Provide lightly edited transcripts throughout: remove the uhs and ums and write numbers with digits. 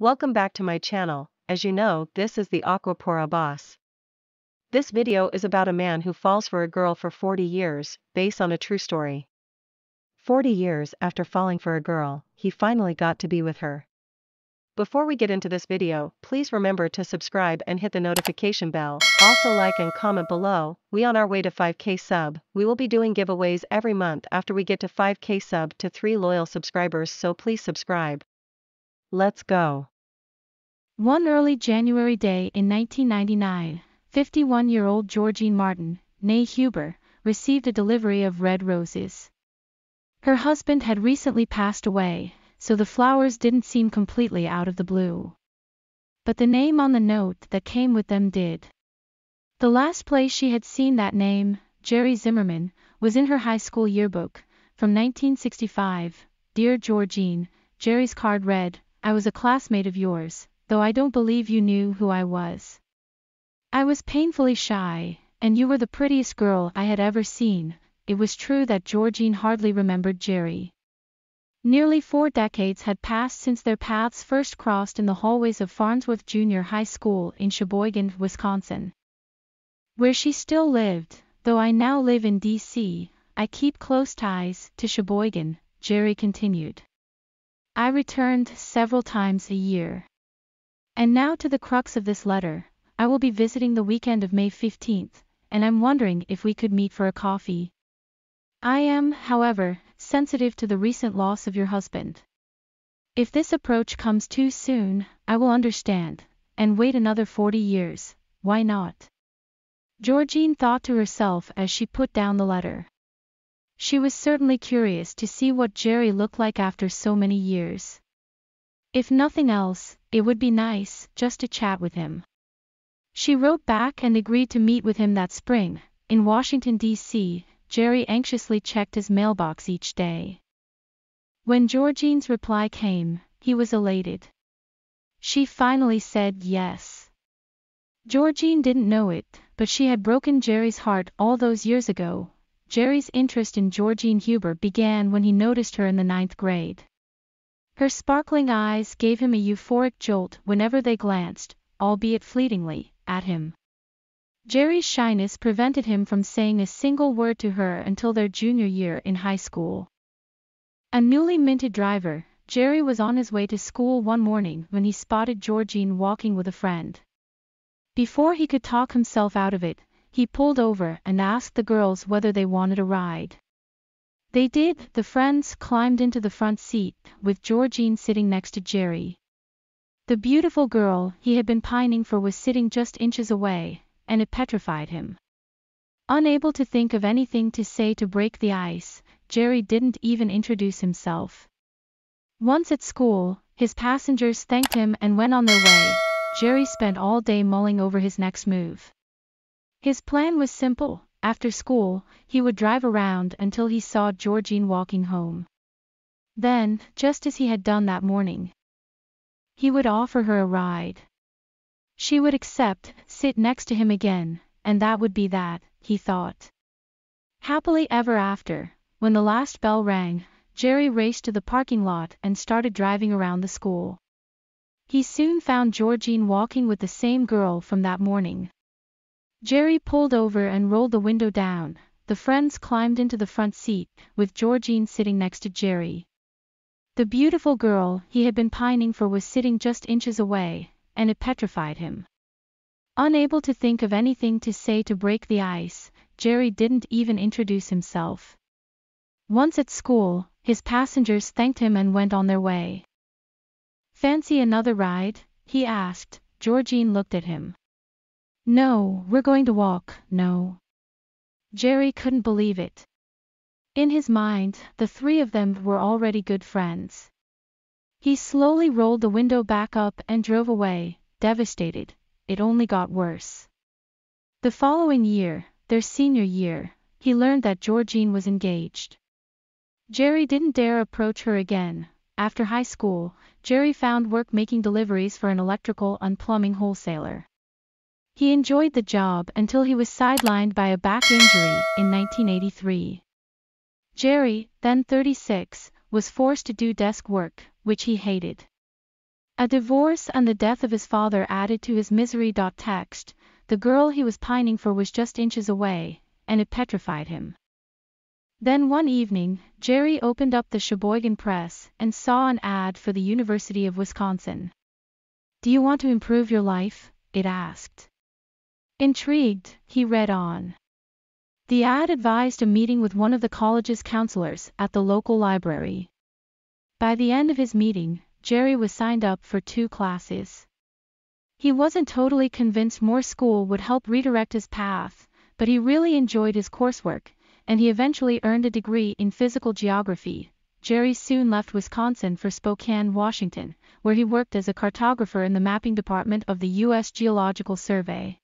Welcome back to my channel. As you know, this is the Aqua Pura boss. This video is about a man who falls for a girl for 40 years, based on a true story. 40 years after falling for a girl, he finally got to be with her. Before we get into this video, please remember to subscribe and hit the notification bell. Also like and comment below. We on our way to 5k sub. We will be doing giveaways every month after we get to 5k sub to 3 loyal subscribers, so please subscribe. Let's go. One early January day in 1999, 51-year-old Georgine Martin, née Huber, received a delivery of red roses. Her husband had recently passed away, so the flowers didn't seem completely out of the blue. But the name on the note that came with them did. The last place she had seen that name, Jerry Zimmerman, was in her high school yearbook, from 1965. Dear Georgine, Jerry's card read, "I was a classmate of yours, though I don't believe you knew who I was. I was painfully shy, and you were the prettiest girl I had ever seen." It was true that Georgine hardly remembered Jerry. Nearly 4 decades had passed since their paths first crossed in the hallways of Farnsworth Junior High School in Sheboygan, Wisconsin, where she still lived. Though I now live in D.C., I keep close ties to Sheboygan, Jerry continued. I returned several times a year. And now to the crux of this letter. I will be visiting the weekend of May 15th, and I'm wondering if we could meet for a coffee. I am, however, sensitive to the recent loss of your husband. If this approach comes too soon, I will understand, and wait another 40 years, why not? Georgine thought to herself as she put down the letter. She was certainly curious to see what Jerry looked like after so many years. If nothing else, it would be nice just to chat with him. She wrote back and agreed to meet with him that spring. In Washington, D.C., Jerry anxiously checked his mailbox each day. When Georgine's reply came, he was elated. She finally said yes. Georgine didn't know it, but she had broken Jerry's heart all those years ago. Jerry's interest in Georgine Huber began when he noticed her in the 9th grade. Her sparkling eyes gave him a euphoric jolt whenever they glanced, albeit fleetingly, at him. Jerry's shyness prevented him from saying a single word to her until their junior year in high school. A newly minted driver, Jerry was on his way to school one morning when he spotted Georgine walking with a friend. Before he could talk himself out of it, he pulled over and asked the girls whether they wanted a ride. They did. The friends climbed into the front seat, with Georgine sitting next to Jerry. The beautiful girl he had been pining for was sitting just inches away, and it petrified him. Unable to think of anything to say to break the ice, Jerry didn't even introduce himself. Once at school, his passengers thanked him and went on their way. Jerry spent all day mulling over his next move. His plan was simple. After school, he would drive around until he saw Georgine walking home. Then, just as he had done that morning, he would offer her a ride. She would accept, sit next to him again, and that would be that, he thought. Happily ever after, when the last bell rang, Jerry raced to the parking lot and started driving around the school. He soon found Georgine walking with the same girl from that morning. Jerry pulled over and rolled the window down. The friends climbed into the front seat, with Georgine sitting next to Jerry. The beautiful girl he had been pining for was sitting just inches away, and it petrified him. Unable to think of anything to say to break the ice, Jerry didn't even introduce himself. Once at school, his passengers thanked him and went on their way. "Fancy another ride?" he asked. Georgine looked at him. "No, we're going to walk." "No." Jerry couldn't believe it. In his mind, the three of them were already good friends. He slowly rolled the window back up and drove away, devastated. It only got worse. The following year, their senior year, he learned that Georgine was engaged. Jerry didn't dare approach her again. After high school, Jerry found work making deliveries for an electrical and plumbing wholesaler. He enjoyed the job until he was sidelined by a back injury in 1983. Jerry, then 36, was forced to do desk work, which he hated. A divorce and the death of his father added to his misery. Text, the girl he was pining for was just inches away, and it petrified him. Then one evening, Jerry opened up the Sheboygan Press and saw an ad for the University of Wisconsin. "Do you want to improve your life?" it asked. Intrigued, he read on. The ad advised a meeting with one of the college's counselors at the local library. By the end of his meeting, Jerry was signed up for 2 classes. He wasn't totally convinced more school would help redirect his path, but he really enjoyed his coursework, and he eventually earned a degree in physical geography. Jerry soon left Wisconsin for Spokane, Washington, where he worked as a cartographer in the mapping department of the U.S. Geological Survey.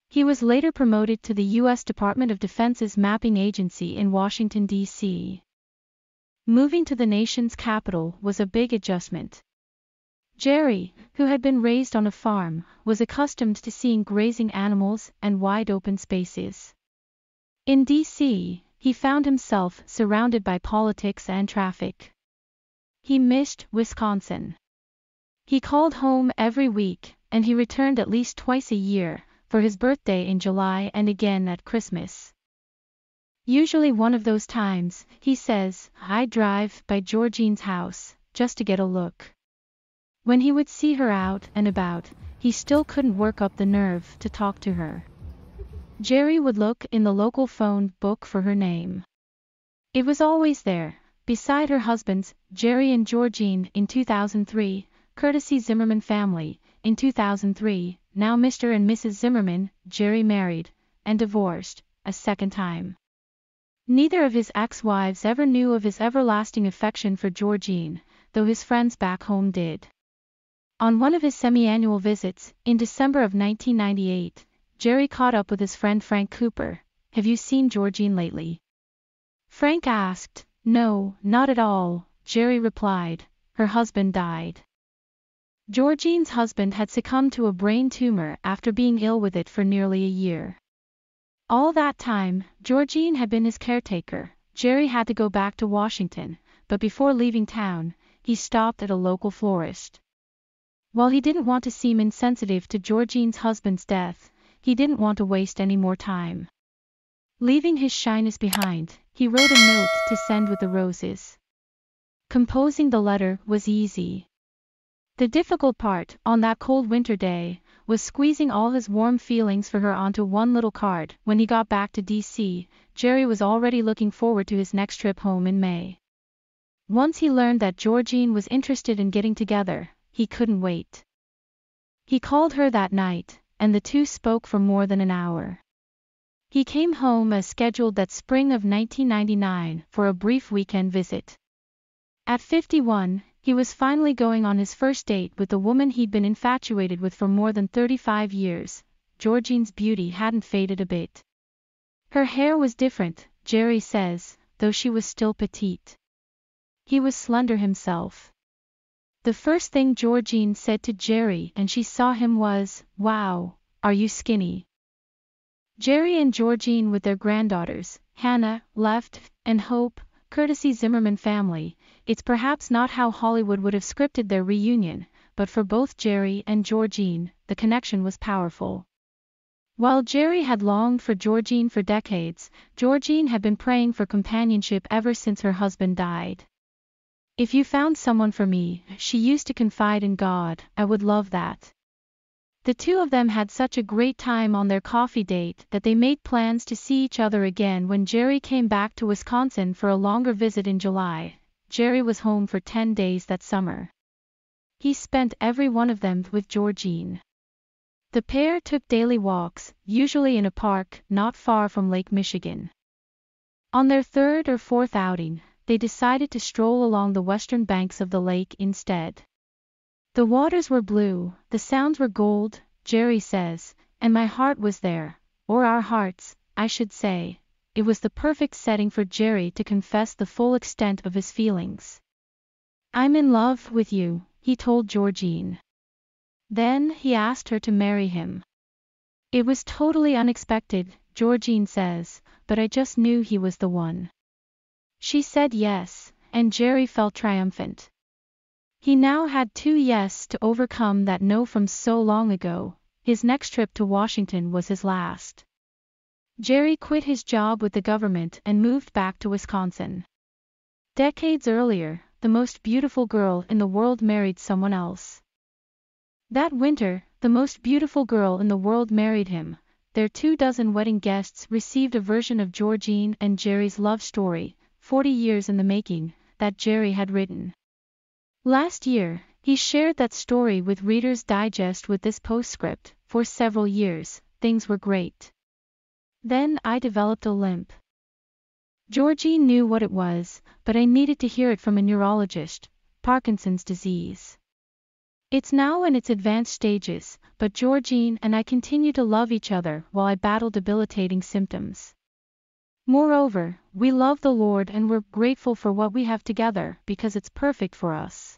He was later promoted to the U.S. Department of Defense's mapping agency in Washington, D.C. Moving to the nation's capital was a big adjustment. Jerry, who had been raised on a farm, was accustomed to seeing grazing animals and wide open spaces. In D.C., he found himself surrounded by politics and traffic. He missed Wisconsin. He called home every week, and he returned at least twice a year, for his birthday in July and again at Christmas. Usually one of those times, he says, I'd drive by Georgine's house, just to get a look. When he would see her out and about, he still couldn't work up the nerve to talk to her. Jerry would look in the local phone book for her name. It was always there, beside her husband's, Jerry and Georgine, in 2003, courtesy Zimmerman family, in 2003, now Mr. and Mrs. Zimmerman. Jerry married, and divorced, a second time. Neither of his ex-wives ever knew of his everlasting affection for Georgine, though his friends back home did. On one of his semi-annual visits, in December of 1998, Jerry caught up with his friend Frank Cooper. "Have you seen Georgine lately?" Frank asked. "No, not at all," Jerry replied. "Her husband died." Georgine's husband had succumbed to a brain tumor after being ill with it for nearly a year. All that time, Georgine had been his caretaker. Jerry had to go back to Washington, but before leaving town, he stopped at a local florist. While he didn't want to seem insensitive to Georgine's husband's death, he didn't want to waste any more time. Leaving his shyness behind, he wrote a note to send with the roses. Composing the letter was easy. The difficult part, on that cold winter day, was squeezing all his warm feelings for her onto one little card. When he got back to D.C., Jerry was already looking forward to his next trip home in May. Once he learned that Georgine was interested in getting together, he couldn't wait. He called her that night, and the two spoke for more than an hour. He came home as scheduled that spring of 1999 for a brief weekend visit. At 51, he was finally going on his first date with the woman he'd been infatuated with for more than 35 years. Georgine's beauty hadn't faded a bit. Her hair was different, Jerry says, though she was still petite. He was slender himself. The first thing Georgine said to Jerry and she saw him was, "Wow, are you skinny?" Jerry and Georgine with their granddaughters, Hannah, left, and Hope, courtesy Zimmerman family. It's perhaps not how Hollywood would have scripted their reunion, but for both Jerry and Georgine, the connection was powerful. While Jerry had longed for Georgine for decades, Georgine had been praying for companionship ever since her husband died. "If you found someone for me," she used to confide in God, "I would love that." The two of them had such a great time on their coffee date that they made plans to see each other again when Jerry came back to Wisconsin for a longer visit in July. Jerry was home for 10 days that summer. He spent every one of them with Georgine. The pair took daily walks, usually in a park not far from Lake Michigan. On their third or fourth outing, they decided to stroll along the western banks of the lake instead. The waters were blue, the sounds were gold, Jerry says, and my heart was there, or our hearts, I should say. It was the perfect setting for Jerry to confess the full extent of his feelings. "I'm in love with you," he told Georgine. Then he asked her to marry him. "It was totally unexpected," Georgine says, "but I just knew he was the one." She said yes, and Jerry felt triumphant. He now had 2 yes to overcome that no from so long ago. His next trip to Washington was his last. Jerry quit his job with the government and moved back to Wisconsin. Decades earlier, the most beautiful girl in the world married someone else. That winter, the most beautiful girl in the world married him. Their 24 wedding guests received a version of Georgine and Jerry's love story, 40 years in the making, that Jerry had written. Last year, he shared that story with Reader's Digest with this postscript: for several years, things were great. Then I developed a limp. Georgine knew what it was, but I needed to hear it from a neurologist. Parkinson's disease. It's now in its advanced stages, but Georgine and I continue to love each other while I battle debilitating symptoms. Moreover, we love the Lord and we're grateful for what we have together because it's perfect for us.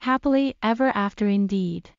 Happily ever after indeed.